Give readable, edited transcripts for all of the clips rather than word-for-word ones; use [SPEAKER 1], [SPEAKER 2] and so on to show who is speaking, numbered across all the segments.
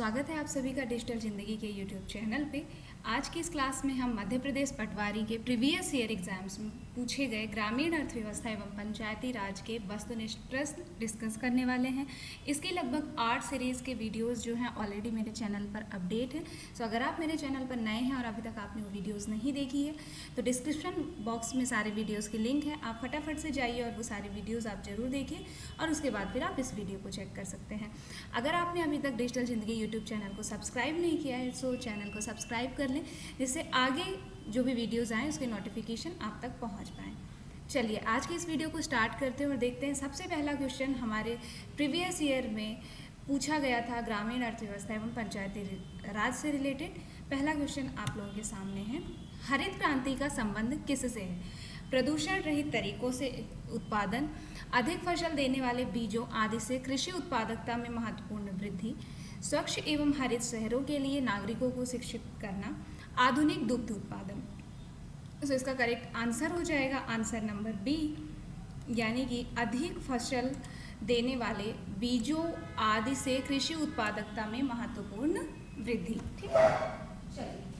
[SPEAKER 1] स्वागत है आप सभी का डिजिटल ज़िंदगी के यूट्यूब चैनल पे। आज की इस क्लास में हम मध्य प्रदेश पटवारी के प्रीवियस ईयर एग्जाम्स में पूछे गए ग्रामीण अर्थव्यवस्था एवं पंचायती राज के वस्तुनिष्ठ प्रश्न डिस्कस करने वाले हैं। इसके लगभग 8 सीरीज़ के वीडियोस जो हैं ऑलरेडी मेरे चैनल पर अपडेट है। सो अगर आप मेरे चैनल पर नए हैं और अभी तक आपने वो वीडियोज़ नहीं देखी है तो डिस्क्रिप्शन बॉक्स में सारे वीडियोज़ के लिंक है, आप फटाफट से जाइए और वो सारे वीडियोज़ आप ज़रूर देखिए और उसके बाद फिर आप इस वीडियो को चेक कर सकते हैं। अगर आपने अभी तक डिजिटल ज़िंदगी यूट्यूब चैनल को सब्सक्राइब नहीं किया है सो चैनल को सब्सक्राइब कर लें, जिससे आगे जो भी वीडियोज़ आएँ उसके नोटिफिकेशन आप तक पहुंच पाएँ। चलिए आज की इस वीडियो को स्टार्ट करते हैं और देखते हैं। सबसे पहला क्वेश्चन हमारे प्रीवियस ईयर में पूछा गया था ग्रामीण अर्थव्यवस्था एवं पंचायती राज से रिलेटेड। पहला क्वेश्चन आप लोगों के सामने है, हरित क्रांति का संबंध किससे है? प्रदूषण रहित तरीकों से उत्पादन, अधिक फसल देने वाले बीजों आदि से कृषि उत्पादकता में महत्वपूर्ण वृद्धि, स्वच्छ एवं हरित शहरों के लिए नागरिकों को शिक्षित करना, आधुनिक दुग्ध उत्पादन। तो इसका करेक्ट आंसर हो जाएगा आंसर नंबर बी, यानी कि अधिक फसल देने वाले बीजों आदि से कृषि उत्पादकता में महत्वपूर्ण वृद्धि। ठीक है, चलिए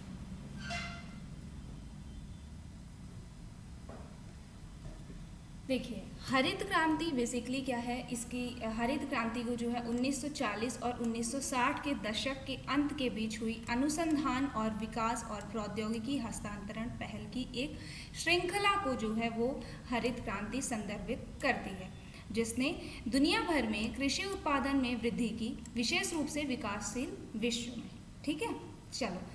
[SPEAKER 1] देखिए हरित क्रांति बेसिकली क्या है। इसकी हरित क्रांति को जो है 1940 और 1960 के दशक के अंत के बीच हुई अनुसंधान और विकास और प्रौद्योगिकी हस्तांतरण पहल की एक श्रृंखला को जो है वो हरित क्रांति संदर्भित करती है, जिसने दुनिया भर में कृषि उत्पादन में वृद्धि की, विशेष रूप से विकासशील विश्व में। ठीक है, चलो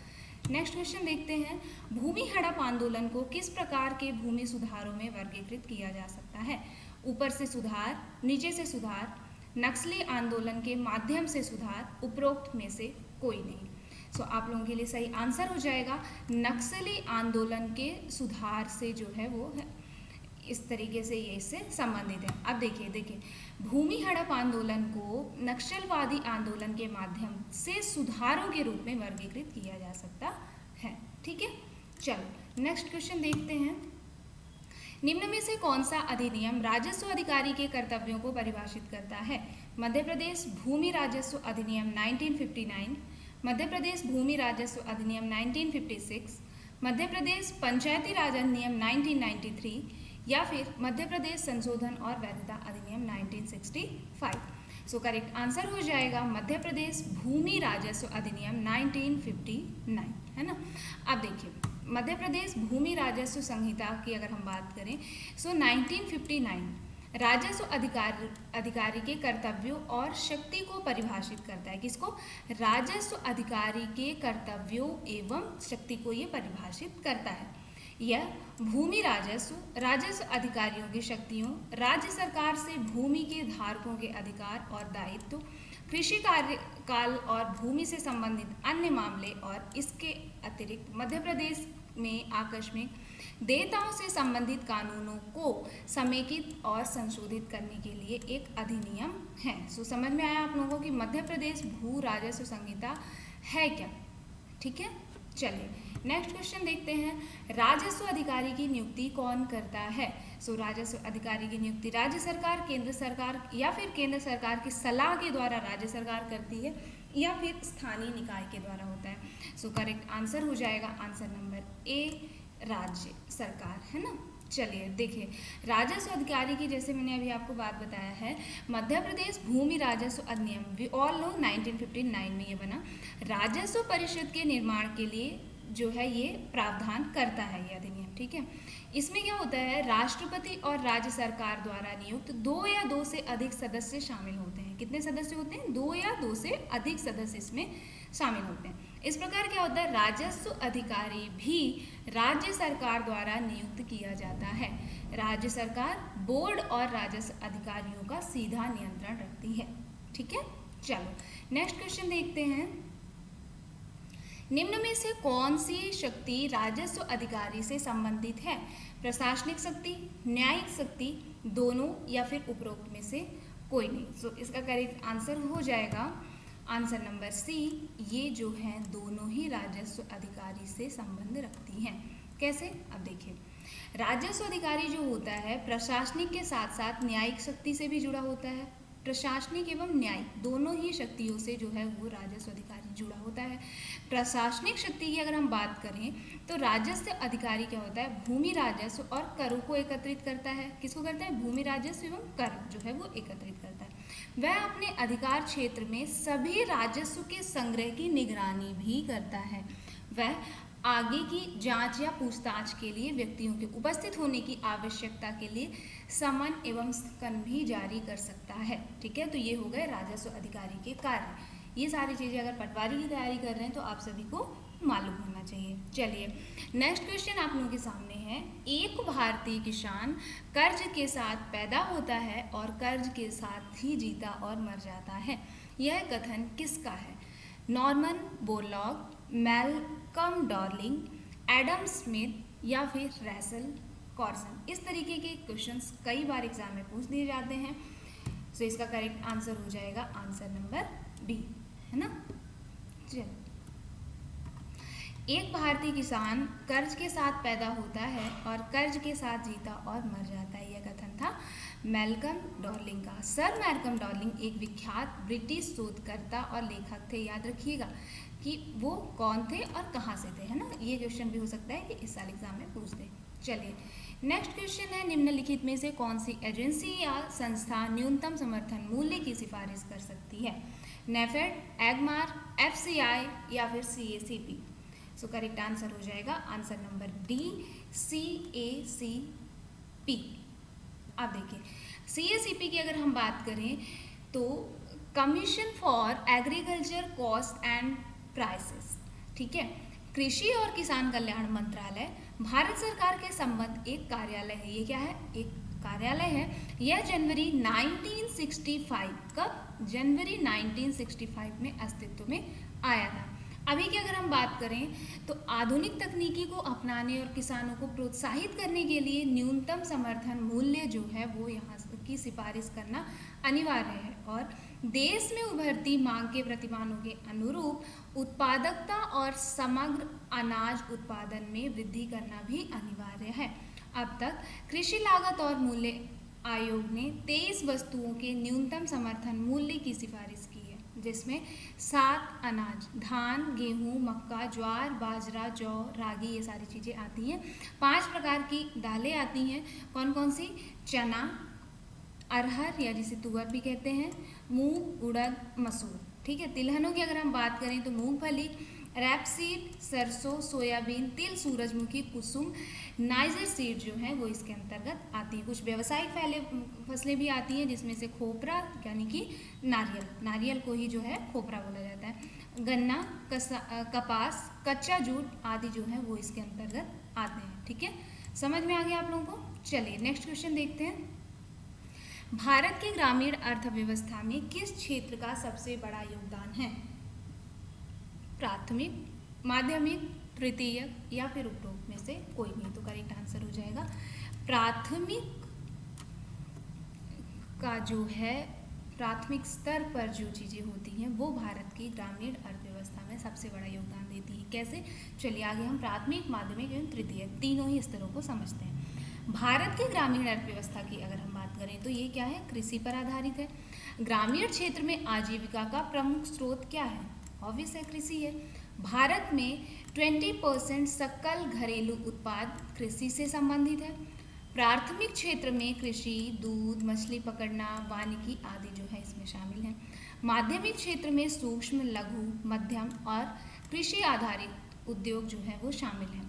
[SPEAKER 1] नेक्स्ट क्वेश्चन देखते हैं। भूमि हड़प आंदोलन को किस प्रकार के भूमि सुधारों में वर्गीकृत किया जा सकता है? ऊपर से सुधार, नीचे से सुधार, नक्सली आंदोलन के माध्यम से सुधार, उपरोक्त में से कोई नहीं। सो आप लोगों के लिए सही आंसर हो जाएगा नक्सली आंदोलन के सुधार से जो है वो है, इस तरीके से ये इससे संबंधित है। अब देखिए भूमि हड़प आंदोलन को नक्सलवादी आंदोलन के माध्यम से सुधारों के रूप में वर्गीकृत किया जा सकता है। ठीक है, चलो नेक्स्ट क्वेश्चन देखते हैं। निम्न में से कौन सा अधिनियम राजस्व अधिकारी के कर्तव्यों को परिभाषित करता है? मध्य प्रदेश भूमि राजस्व अधिनियम 1959, मध्य प्रदेश भूमि राजस्व अधिनियम 1956, मध्य प्रदेश पंचायती राज अधिनियम 1993 या फिर मध्य प्रदेश संशोधन और वैधता अधिनियम 1965। सो करेक्ट आंसर हो जाएगा मध्य प्रदेश भूमि राजस्व अधिनियम 1959, है ना। अब देखिए मध्य प्रदेश भूमि राजस्व संहिता की अगर हम बात करें सो 1959 राजस्व अधिकारी के कर्तव्यों और शक्ति को परिभाषित करता है। किसको? राजस्व अधिकारी के कर्तव्यों एवं शक्ति को ये परिभाषित करता है। यह भूमि राजस्व अधिकारियों की शक्तियों, राज्य सरकार से भूमि के धारकों के अधिकार और दायित्व, कृषि कार्यकाल और भूमि से संबंधित अन्य मामले और इसके अतिरिक्त मध्य प्रदेश में आकस्मिक देयताओं से संबंधित कानूनों को समेकित और संशोधित करने के लिए एक अधिनियम है। सो समझ में आया आप लोगों की मध्य प्रदेश भू राजस्व संहिता है क्या? ठीक है, चलिए नेक्स्ट क्वेश्चन देखते हैं। राजस्व अधिकारी की नियुक्ति कौन करता है? सो राजस्व अधिकारी की नियुक्ति राज्य सरकार, केंद्र सरकार या फिर केंद्र सरकार की सलाह के द्वारा राज्य सरकार करती है या फिर स्थानीय निकाय के द्वारा होता है। सो करेक्ट आंसर हो जाएगा आंसर नंबर ए, राज्य सरकार, है ना। चलिए देखिए राजस्व अधिकारी की जैसे मैंने अभी आपको बात बताया है, मध्य प्रदेश भूमि राजस्व अधिनियम वी ऑल नो 1959 में ये बना। राजस्व परिषद के निर्माण के लिए जो है ये प्रावधान करता है ये अधिनियम। ठीक है, इसमें क्या होता है, राष्ट्रपति और राज्य सरकार द्वारा नियुक्त 2 या 2 से अधिक सदस्य शामिल होते हैं। कितने सदस्य होते हैं? 2 या 2 से अधिक सदस्य इसमें शामिल होते हैं। इस प्रकार क्या होता है, राजस्व अधिकारी भी राज्य सरकार द्वारा नियुक्त किया जाता है। राज्य सरकार बोर्ड और राजस्व अधिकारियों का सीधा नियंत्रण रखती है। ठीक है, चलो नेक्स्ट क्वेश्चन देखते हैं। निम्न में से कौन सी शक्ति राजस्व अधिकारी से संबंधित है? प्रशासनिक शक्ति, न्यायिक शक्ति, दोनों या फिर उपरोक्त में से कोई नहीं। सो इसका करेक्ट आंसर हो जाएगा आंसर नंबर सी, ये जो है दोनों ही राजस्व अधिकारी से संबंध रखती हैं। कैसे? अब देखिए राजस्व अधिकारी जो होता है प्रशासनिक के साथ साथ न्यायिक शक्ति से भी जुड़ा होता है। प्रशासनिक एवं न्यायिक दोनों ही शक्तियों से जो है वो राजस्व अधिकारी जुड़ा होता है। प्रशासनिक शक्ति की अगर हम बात करें तो राजस्व अधिकारी क्या होता है, भूमि राजस्व और करों को एकत्रित करता है। किसको करता है, भूमि राजस्व एवं कर जो है वो एकत्रित करता है। वह अपने अधिकार क्षेत्र में सभी राजस्व के संग्रह की निगरानी भी करता है। वह आगे की जांच या पूछताछ के लिए व्यक्तियों के उपस्थित होने की आवश्यकता के लिए समन एवं स्कन भी जारी कर सकता है। ठीक है, तो ये हो गए राजस्व अधिकारी के कार्य। ये सारी चीज़ें अगर पटवारी की तैयारी कर रहे हैं तो आप सभी को मालूम होना चाहिए। चलिए नेक्स्ट क्वेश्चन आप लोगों के सामने है। एक भारतीय किसान कर्ज के साथ पैदा होता है और कर्ज के साथ ही जीता और मर जाता है। यह कथन किसका है? Norman Borlaug, Malcolm darling, Adam Smith या फिर रैसल कॉर्सन। इस तरीके के क्वेश्चंस कई बार एग्जाम में पूछ दिए जाते हैं। तो इसका करेक्ट आंसर हो जाएगा आंसर नंबर बी, है ना। चलो, एक भारतीय किसान कर्ज के साथ पैदा होता है और कर्ज के साथ जीता और मर जाता है। यह कथन था मैल्कम डार्लिंग का। सर मैल्कम डार्लिंग एक विख्यात ब्रिटिश शोधकर्ता और लेखक थे। याद रखिएगा कि वो कौन थे और कहाँ से थे, है ना। ये क्वेश्चन भी हो सकता है कि इस साल एग्जाम में पूछ दे। चलिए नेक्स्ट क्वेश्चन है, निम्नलिखित में से कौन सी एजेंसी या संस्था न्यूनतम समर्थन मूल्य की सिफारिश कर सकती है? नेफेड, एगमार, एफसीआई या फिर सीएसीपी। सो करेक्ट आंसर हो जाएगा आंसर नंबर डी, सीएसीपी। आप देखिए सीएसीपी की अगर हम बात करें तो commission for agriculture cost and prices. ठीक है, कृषि और किसान कल्याण मंत्रालय भारत सरकार के संबंध एक कार्यालय है। ये क्या है? एक कार्यालय है। यह जनवरी 1965 कब? जनवरी 1965 में अस्तित्व में आया था। अभी की अगर हम बात करें तो आधुनिक तकनीकी को अपनाने और किसानों को प्रोत्साहित करने के लिए न्यूनतम समर्थन मूल्य जो है वो यहाँ की सिफारिश करना अनिवार्य है और देश में उभरती मांग के प्रतिमानों के अनुरूप उत्पादकता और समग्र अनाज उत्पादन में वृद्धि करना भी अनिवार्य है। अब तक कृषि लागत और मूल्य आयोग ने 23 वस्तुओं के न्यूनतम समर्थन मूल्य की सिफारिश की है, जिसमें 7 अनाज धान, गेहूं, मक्का, ज्वार, बाजरा, जौ, रागी ये सारी चीज़ें आती हैं। 5 प्रकार की दालें आती हैं। कौन कौन सी? चना, अरहर या जिसे तुअर भी कहते हैं, मूंग, उड़द, मसूर। ठीक है, तिलहनों की अगर हम बात करें तो मूंगफली, रैपसीड, सरसों, सोयाबीन, तिल, सूरजमुखी, कुसुम, नाइजर सीड जो है वो इसके अंतर्गत आती है। कुछ व्यावसायिक फसलें भी आती हैं जिसमें से खोपरा यानी कि नारियल को ही जो है खोपरा बोला जाता है। गन्ना, कपास, कच्चा जूट आदि जो है वो इसके अंतर्गत आते हैं। ठीक है, समझ में आ गया आप लोगों को। चलिए नेक्स्ट क्वेश्चन देखते हैं। भारत की ग्रामीण अर्थव्यवस्था में किस क्षेत्र का सबसे बड़ा योगदान है? प्राथमिक, माध्यमिक, तृतीयक या फिर उपरोक्त में से कोई नहीं। तो करेक्ट आंसर हो जाएगा प्राथमिक का जो है प्राथमिक स्तर पर जो चीज़ें होती हैं वो भारत की ग्रामीण अर्थव्यवस्था में सबसे बड़ा योगदान देती है। कैसे? चलिए आगे हम प्राथमिक, माध्यमिक एवं तृतीयक तीनों ही स्तरों को समझते हैं। भारत की ग्रामीण अर्थव्यवस्था की अगर हम बात करें तो ये क्या है? कृषि पर आधारित है। ग्रामीण क्षेत्र में आजीविका का प्रमुख स्रोत क्या है? ऑब्वियस है, कृषि है। भारत में 20% सकल घरेलू उत्पाद कृषि से संबंधित है। प्राथमिक क्षेत्र में कृषि, दूध, मछली पकड़ना, वानिकी आदि जो है इसमें शामिल हैं। माध्यमिक क्षेत्र में सूक्ष्म, लघु, मध्यम और कृषि आधारित उद्योग जो है वो शामिल हैं।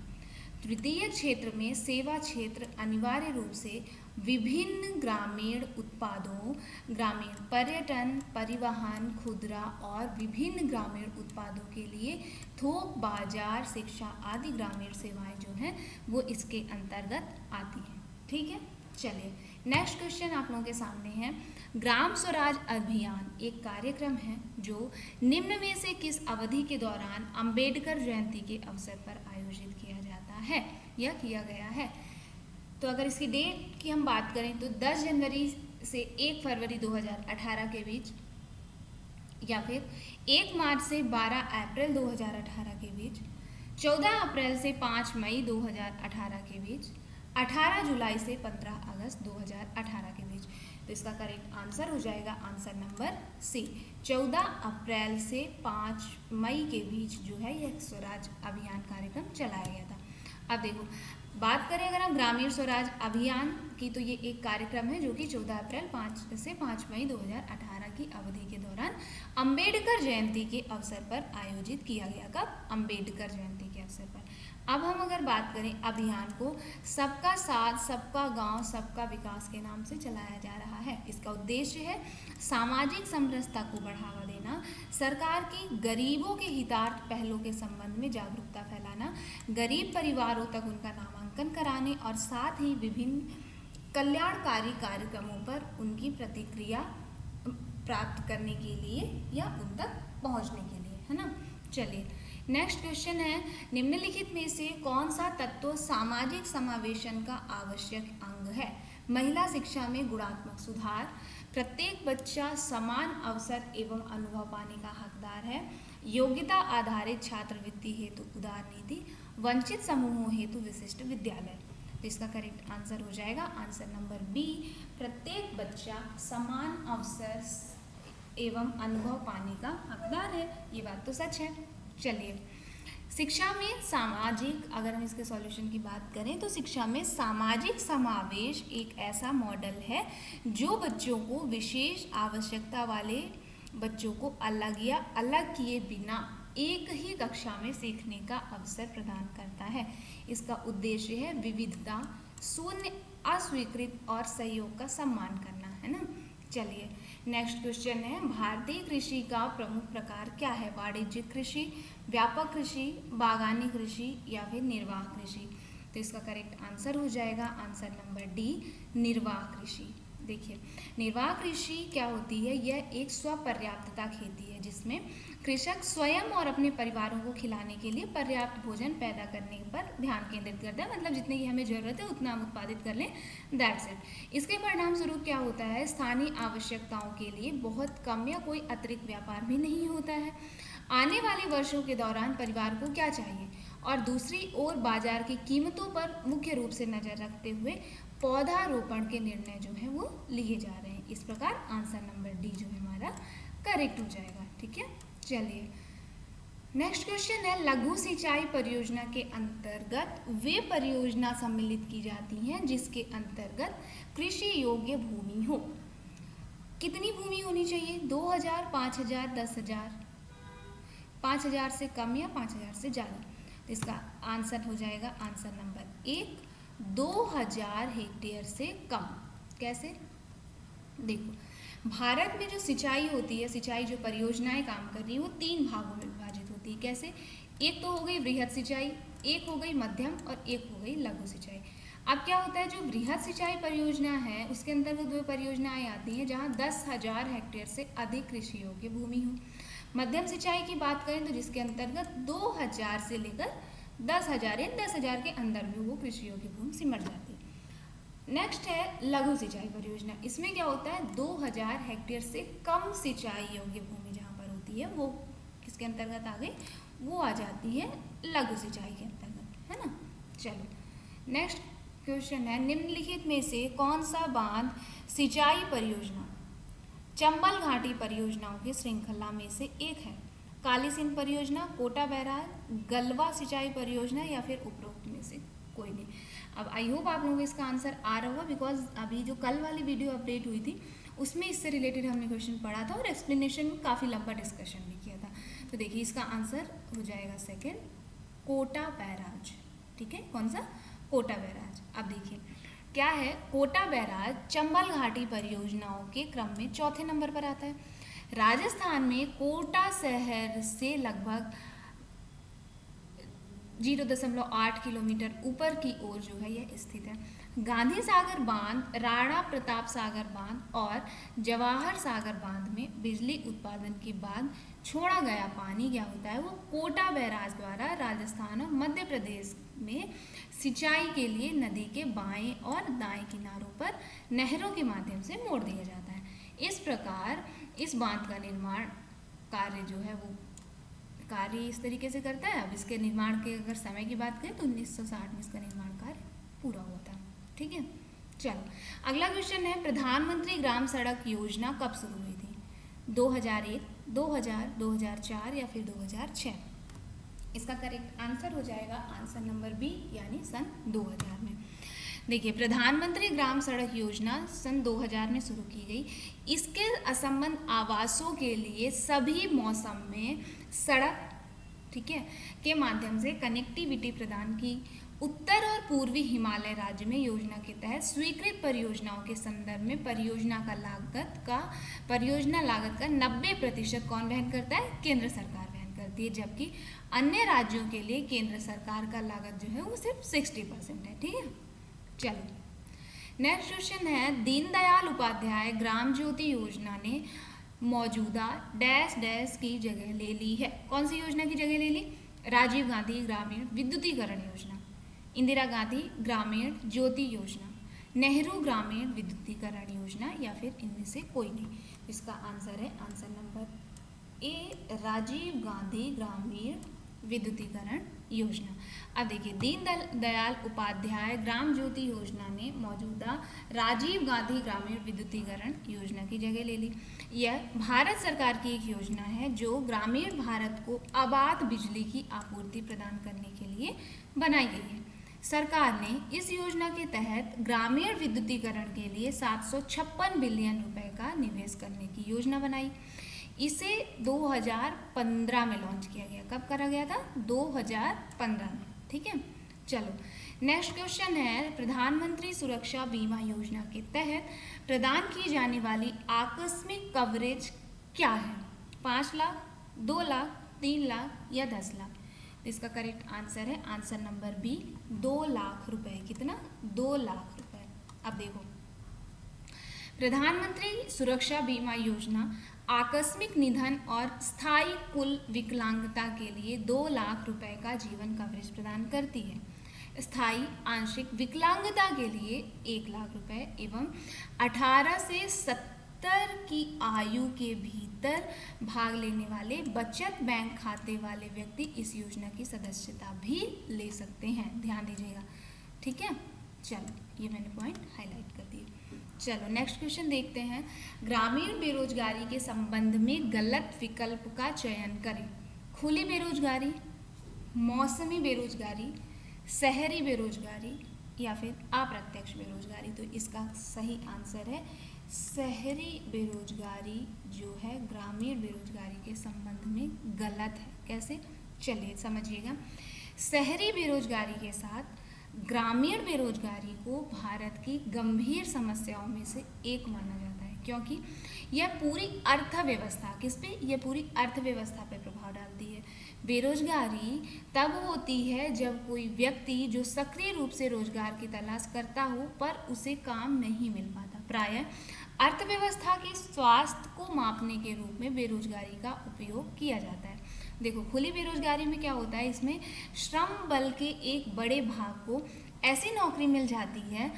[SPEAKER 1] तृतीय क्षेत्र में सेवा क्षेत्र अनिवार्य रूप से विभिन्न ग्रामीण उत्पादों, ग्रामीण पर्यटन, परिवहन, खुदरा और विभिन्न ग्रामीण उत्पादों के लिए थोक बाजार, शिक्षा आदि ग्रामीण सेवाएं जो हैं वो इसके अंतर्गत आती हैं। ठीक है, चलिए नेक्स्ट क्वेश्चन आप लोगों के सामने है। ग्राम स्वराज अभियान एक कार्यक्रम है जो निम्न में से किस अवधि के दौरान अंबेडकर जयंती के अवसर पर आयोजित किया जाता है या किया गया है? तो अगर इसकी डेट की हम बात करें तो 10 जनवरी से 1 फरवरी 2018 के बीच, या फिर 1 मार्च से 12 अप्रैल 2018 के बीच, 14 अप्रैल से 5 मई 2018 के बीच, 18 जुलाई से 15 अगस्त 2018 के बीच। तो इसका करेक्ट आंसर हो जाएगा आंसर नंबर सी। 14 अप्रैल से 5 मई के बीच जो है यह स्वराज अभियान कार्यक्रम चलाया गया था। अब देखो, बात करें अगर हम ग्रामीण स्वराज अभियान की, तो ये एक कार्यक्रम है जो कि 14 अप्रैल 5 से 5 मई 2018 की अवधि के दौरान अंबेडकर जयंती के अवसर पर आयोजित किया गया। कब? अंबेडकर जयंती के अवसर पर। अब हम अगर बात करें अभियान को, सबका साथ सबका गांव सबका विकास के नाम से चलाया जा रहा है। इसका उद्देश्य है सामाजिक समरसता को बढ़ावा देना, सरकार की गरीबों के हितार्थ पहलों के संबंध में जागरूकता फैलाना, गरीब परिवारों तक उनका नामांकन कराने और साथ ही विभिन्न कल्याणकारी कार्यक्रमों पर उनकी प्रतिक्रिया प्राप्त करने के लिए या उन तक पहुंचने के लिए, है ना। चलिए नेक्स्ट क्वेश्चन है, निम्नलिखित में से कौन सा तत्व सामाजिक समावेशन का आवश्यक अंग है? महिला शिक्षा में गुणात्मक सुधार, प्रत्येक बच्चा समान अवसर एवं अनुभव पाने का हकदार है, योग्यता आधारित छात्रवृत्ति हेतु उदार नीति, वंचित समूहों हेतु विशिष्ट विद्यालय। तो इसका करेक्ट आंसर हो जाएगा आंसर नंबर बी, प्रत्येक बच्चा समान अवसर एवं अनुभव पाने का हकदार है। ये बात तो सच है। चलिए, शिक्षा में सामाजिक, अगर हम इसके सॉल्यूशन की बात करें तो शिक्षा में सामाजिक समावेश एक ऐसा मॉडल है जो बच्चों को, विशेष आवश्यकता वाले बच्चों को अलग किए बिना एक ही कक्षा में सीखने का अवसर प्रदान करता है। इसका उद्देश्य है विविधता, शून्य, अस्वीकृत और सहयोग का सम्मान करना, है ना। चलिए नेक्स्ट क्वेश्चन है, भारतीय कृषि का प्रमुख प्रकार क्या है? वाणिज्यिक कृषि, व्यापक कृषि, बागानी कृषि या फिर निर्वाह कृषि। तो इसका करेक्ट आंसर हो जाएगा आंसर नंबर डी, निर्वाह कृषि। देखिए, निर्वाह कृषि क्या होती है? यह एक स्वपर्याप्तता खेती है जिसमें कृषक स्वयं और अपने परिवारों को खिलाने के लिए पर्याप्त भोजन पैदा करने पर ध्यान केंद्रित करता है। मतलब जितने की हमें ज़रूरत है उतना हम उत्पादित कर लें, दैट्स इट। इसके परिणाम स्वरूप क्या होता है? स्थानीय आवश्यकताओं के लिए बहुत कम या कोई अतिरिक्त व्यापार भी नहीं होता है। आने वाले वर्षों के दौरान परिवार को क्या चाहिए, और दूसरी ओर बाजार की कीमतों पर मुख्य रूप से नज़र रखते हुए पौधारोपण के निर्णय जो है वो लिए जा रहे हैं। इस प्रकार आंसर नंबर डी जो है हमारा करेक्ट हो जाएगा। ठीक है, चलिए नेक्स्ट क्वेश्चन है, लघु सिंचाई परियोजना के अंतर्गत वे परियोजना सम्मिलित की जाती हैं जिसके अंतर्गत कृषि योग्य भूमि हो। कितनी भूमि होनी चाहिए? 2000, 5000, 10,000, 5000 से कम या 5000 से ज़्यादा। तो इसका आंसर हो जाएगा आंसर नंबर एक, 2000 हेक्टेयर से कम। कैसे? देखो, भारत में जो सिंचाई होती है, सिंचाई जो परियोजनाएं काम कर रही है वो 3 भागों में विभाजित होती है। कैसे? एक तो हो गई वृहद सिंचाई, एक हो गई मध्यम और एक हो गई लघु सिंचाई। अब क्या होता है, जो वृहद सिंचाई परियोजना है उसके अंतर्गत 2 परियोजनाएं आती हैं जहां 10,000 हेक्टेयर से अधिक कृषि योग्य भूमि हो। मध्यम सिंचाई की बात करें तो जिसके अंतर्गत 2000 से लेकर 10,000 या 10,000 के अंदर में वो कृषि योग्य भूमि सिमट जाती है। नेक्स्ट है लघु सिंचाई परियोजना। इसमें क्या होता है, 2000 हेक्टेयर से कम सिंचाई योग्य भूमि जहाँ पर होती है वो किसके अंतर्गत आ गई? वो आ जाती है लघु सिंचाई के अंतर्गत, है ना। चलो नेक्स्ट क्वेश्चन है, निम्नलिखित में से कौन सा बांध सिंचाई परियोजना चंबल घाटी परियोजनाओं की श्रृंखला में से एक है? काली सिंध परियोजना, कोटा बैराज, गलवा सिंचाई परियोजना या फिर उपरोक्त में से कोई नहीं। अब आई होप आप लोगों को इसका आंसर आ रहा होगा, बिकॉज अभी जो कल वाली वीडियो अपडेट हुई थी उसमें इससे रिलेटेड हमने क्वेश्चन पढ़ा था और एक्सप्लेनेशन में काफ़ी लंबा डिस्कशन भी किया था। तो देखिए इसका आंसर हो जाएगा सेकेंड, कोटा बैराज। ठीक है, कौन सा? कोटा बैराज। अब देखिए क्या है, कोटा बैराज चंबल घाटी परियोजनाओं के क्रम में चौथे नंबर पर आता है। राजस्थान में कोटा शहर से लगभग 0.8 किलोमीटर ऊपर की ओर जो है यह स्थित है। गांधी सागर बांध, राणा प्रताप सागर बांध और जवाहर सागर बांध में बिजली उत्पादन के बाद छोड़ा गया पानी क्या होता है, वो कोटा बैराज द्वारा राजस्थान और मध्य प्रदेश में सिंचाई के लिए नदी के बाएं और दाएं किनारों पर नहरों के माध्यम से मोड़ दिया जाता है। इस प्रकार इस बांध का निर्माण कार्य जो है वो कार्य इस तरीके से करता है। अब इसके निर्माण के अगर समय की बात करें तो 1960 में इसका निर्माण कार्य पूरा हुआ था। ठीक है। चलो अगला क्वेश्चन है, प्रधानमंत्री ग्राम सड़क योजना कब शुरू हुई थी? 2001, 2000, 2004 या फिर 2006? इसका करेक्ट आंसर हो जाएगा आंसर नंबर बी, यानी सन 2000 में। देखिए, प्रधानमंत्री ग्राम सड़क योजना सन 2000 में शुरू की गई। इसके असंबद्ध आवासों के लिए सभी मौसम में सड़क, ठीक है, के माध्यम से कनेक्टिविटी प्रदान की। उत्तर और पूर्वी हिमालय राज्य में योजना के तहत स्वीकृत परियोजनाओं के संदर्भ में परियोजना लागत का 90% कौन वहन करता है? केंद्र सरकार वहन करती है, जबकि अन्य राज्यों के लिए केंद्र सरकार का लागत जो है वो सिर्फ 60% है, ठीक है। चलो नेक्स्ट क्वेश्चन है, दीनदयाल उपाध्याय ग्राम ज्योति योजना ने मौजूदा डैश डैश की जगह ले ली है? कौन सी योजना की जगह ले ली? राजीव गांधी ग्रामीण विद्युतीकरण योजना, इंदिरा गांधी ग्रामीण ज्योति योजना, नेहरू ग्रामीण विद्युतीकरण योजना, या फिर इनमें से कोई नहीं? इसका आंसर है answer number A, Rajiv Gandhi Grameen Vidyutikaran योजना। अब देखिए, दीनदयाल उपाध्याय ग्राम ज्योति योजना ने मौजूदा राजीव गांधी ग्रामीण विद्युतीकरण योजना की जगह ले ली। यह भारत सरकार की एक योजना है जो ग्रामीण भारत को अबाध बिजली की आपूर्ति प्रदान करने के लिए बनाई गई है। सरकार ने इस योजना के तहत ग्रामीण विद्युतीकरण के लिए 756 बिलियन रुपए का निवेश करने की योजना बनाई। इसे 2015 में लॉन्च किया गया। कब करा गया था? 2015 में, ठीक है। चलो नेक्स्ट क्वेश्चन है, प्रधानमंत्री सुरक्षा बीमा योजना के तहत प्रदान की जाने वाली आकस्मिक कवरेज क्या है? 5 लाख, 2 लाख, 3 लाख या 10 लाख? इसका करेक्ट आंसर है आंसर नंबर बी, 2 लाख रुपए। कितना? 2 लाख रुपए। अब देखो, प्रधानमंत्री सुरक्षा बीमा योजना आकस्मिक निधन और स्थायी कुल विकलांगता के लिए 2 लाख रुपए का जीवन कवरेज प्रदान करती है। स्थायी आंशिक विकलांगता के लिए 1 लाख रुपए एवं 18 से 70 की आयु के भीतर भाग लेने वाले बचत बैंक खाते वाले व्यक्ति इस योजना की सदस्यता भी ले सकते हैं। ध्यान दीजिएगा, ठीक है। चलो ये मैंने पॉइंट हाईलाइट कर दिए। चलो नेक्स्ट क्वेश्चन देखते हैं, ग्रामीण बेरोजगारी के संबंध में गलत विकल्प का चयन करें। खुली बेरोजगारी, मौसमी बेरोजगारी, शहरी बेरोजगारी या फिर अप्रत्यक्ष बेरोजगारी? तो इसका सही आंसर है शहरी बेरोजगारी, जो है ग्रामीण बेरोजगारी के संबंध में गलत है। कैसे? चलिए समझिएगा। शहरी बेरोजगारी के साथ ग्रामीण बेरोजगारी को भारत की गंभीर समस्याओं में से एक माना जाता है, क्योंकि यह पूरी अर्थव्यवस्था, किस पे? यह पूरी अर्थव्यवस्था पे प्रभाव डालती है। बेरोजगारी तब होती है जब कोई व्यक्ति जो सक्रिय रूप से रोजगार की तलाश करता हो पर उसे काम नहीं मिल पाता। प्रायः अर्थव्यवस्था के स्वास्थ्य को मापने के रूप में बेरोजगारी का उपयोग किया जाता है। देखो, खुली बेरोजगारी में क्या होता है, इसमें श्रम बल के एक बड़े भाग को ऐसी नौकरी मिल जाती है,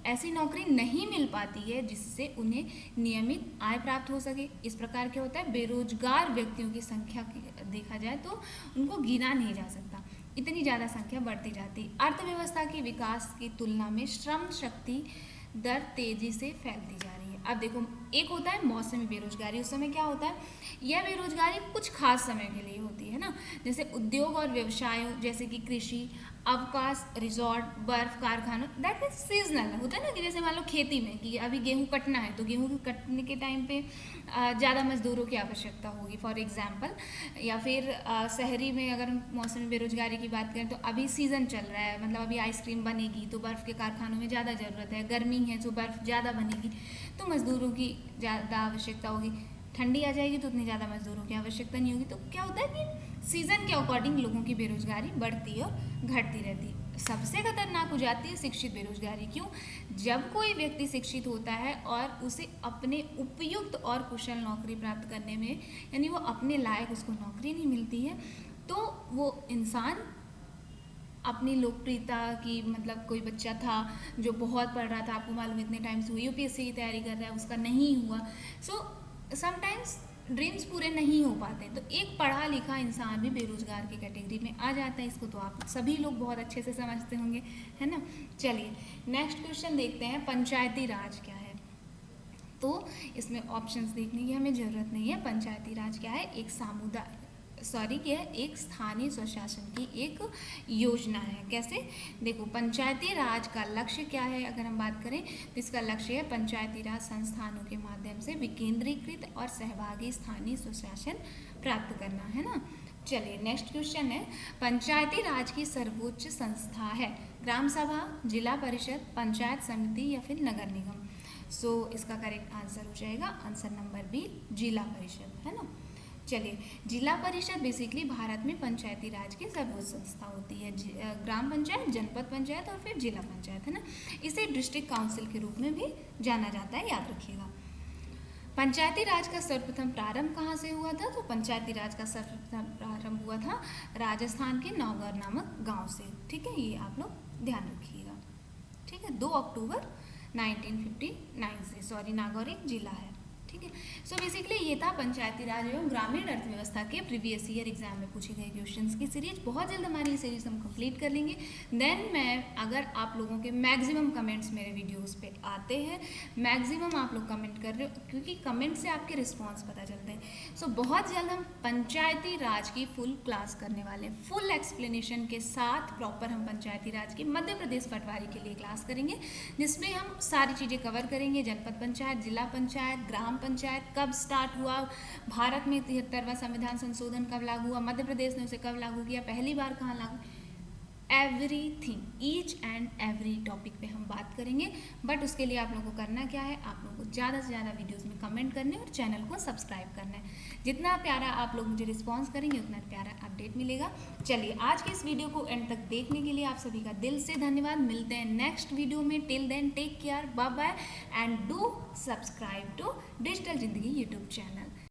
[SPEAKER 1] ऐसी नौकरी नहीं मिल पाती है जिससे उन्हें नियमित आय प्राप्त हो सके। इस प्रकार क्या होता है, बेरोजगार व्यक्तियों की संख्या देखा जाए तो उनको गिना नहीं जा सकता, इतनी ज़्यादा संख्या बढ़ती जाती। अर्थव्यवस्था के विकास की तुलना में श्रम शक्ति दर तेजी से फैलती जा रही है। अब देखो, एक होता है मौसमी बेरोजगारी। उस समय क्या होता है, यह बेरोजगारी कुछ खास समय के लिए होती है ना, जैसे उद्योग और व्यवसायों जैसे कि कृषि, अवकाश, रिजॉर्ट, बर्फ कारखानों, दैट मीन्स सीजनल होता है ना, कि जैसे मान लो खेती में कि अभी गेहूँ कटना है तो गेहूँ कटने के टाइम पे ज़्यादा मजदूरों की आवश्यकता होगी फॉर एग्जांपल। या फिर शहरी में अगर मौसमी बेरोजगारी की बात करें तो अभी सीज़न चल रहा है, मतलब अभी आइसक्रीम बनेगी तो बर्फ़ के कारखानों में ज़्यादा ज़रूरत है, गर्मी है तो बर्फ़ ज़्यादा बनेगी तो मज़दूरों की ज़्यादा आवश्यकता होगी। ठंडी आ जाएगी तो उतनी ज़्यादा मज़दूरों की आवश्यकता नहीं होगी। तो क्या होता है कि सीज़न के अकॉर्डिंग लोगों की बेरोजगारी बढ़ती और घटती रहती है। सबसे खतरनाक हो जाती है शिक्षित बेरोजगारी। क्यों? जब कोई व्यक्ति शिक्षित होता है और उसे अपने उपयुक्त और कुशल नौकरी प्राप्त करने में, यानी वो अपने लायक उसको नौकरी नहीं मिलती है, तो वो इंसान अपनी लोकप्रियता की, मतलब कोई बच्चा था जो बहुत पढ़ रहा था, आपको मालूम इतने टाइम से यूपीएससी की तैयारी कर रहा है, उसका नहीं हुआ। सो समटाइम्स ड्रीम्स पूरे नहीं हो पाते, तो एक पढ़ा लिखा इंसान भी बेरोजगार की कैटेगरी में आ जाता है। इसको तो आप सभी लोग बहुत अच्छे से समझते होंगे, है ना। चलिए नेक्स्ट क्वेश्चन देखते हैं, पंचायती राज क्या है। तो इसमें ऑप्शंस देखने की हमें ज़रूरत नहीं है। पंचायती राज क्या है, एक स्थानीय स्वशासन की एक योजना है। कैसे, देखो पंचायती राज का लक्ष्य क्या है, अगर हम बात करें तो इसका लक्ष्य है पंचायती राज संस्थानों के माध्यम से विकेंद्रीकृत और सहभागी स्थानीय स्वशासन प्राप्त करना, है ना। चलिए नेक्स्ट क्वेश्चन है, पंचायती राज की सर्वोच्च संस्था है ग्राम सभा, जिला परिषद, पंचायत समिति या फिर नगर निगम। सो इसका करेक्ट आंसर हो जाएगा आंसर नंबर बी, जिला परिषद, है ना। चलिए, जिला परिषद बेसिकली भारत में पंचायती राज की सर्वोच्च संस्था होती है। ग्राम पंचायत, जनपद पंचायत और फिर जिला पंचायत, है ना। इसे डिस्ट्रिक्ट काउंसिल के रूप में भी जाना जाता है, याद रखिएगा। पंचायती राज का सर्वप्रथम प्रारंभ कहाँ से हुआ था, तो पंचायती राज का सर्वप्रथम प्रारंभ हुआ था राजस्थान के नौगढ़ नामक गांव से। ठीक है, ये आप लोग ध्यान रखिएगा। ठीक है, 2 अक्टूबर 1959 से, सॉरी नागौर एक जिला है। ठीक है, सो बेसिकली ये था पंचायती राज एवं ग्रामीण अर्थव्यवस्था के प्रीवियस ईयर एग्जाम में पूछे गए क्वेश्चंस की सीरीज। बहुत जल्द हमारी ये सीरीज हम कंप्लीट कर लेंगे। देन मैं, अगर आप लोगों के मैक्सिमम कमेंट्स मेरे वीडियोस पे आते हैं, मैक्सिमम आप लोग कमेंट कर रहे हो, क्योंकि कमेंट से आपके रिस्पॉन्स पता चलते हैं। सो बहुत जल्द हम पंचायती राज की फुल क्लास करने वाले हैं, फुल एक्सप्लेनेशन के साथ प्रॉपर हम पंचायती राज की मध्य प्रदेश पटवारी के लिए क्लास करेंगे, जिसमें हम सारी चीज़ें कवर करेंगे। जनपद पंचायत, जिला पंचायत, ग्राम पंचायत कब स्टार्ट हुआ, भारत में 73वां संविधान संशोधन कब लागू हुआ, मध्य प्रदेश ने उसे कब लागू किया, पहली बार कहाँ लागू, everything, each and every topic पे हम बात करेंगे। बट उसके लिए आप लोगों को करना क्या है, आप लोगों को ज़्यादा से ज़्यादा वीडियोस में कमेंट करने और चैनल को सब्सक्राइब करना है। जितना प्यारा आप लोग मुझे रिस्पॉन्स करेंगे उतना प्यारा अपडेट मिलेगा। चलिए, आज के इस वीडियो को एंड तक देखने के लिए आप सभी का दिल से धन्यवाद। मिलते हैं नेक्स्ट वीडियो में। Till then take care, bye bye and do subscribe to Digital Zindagi YouTube channel.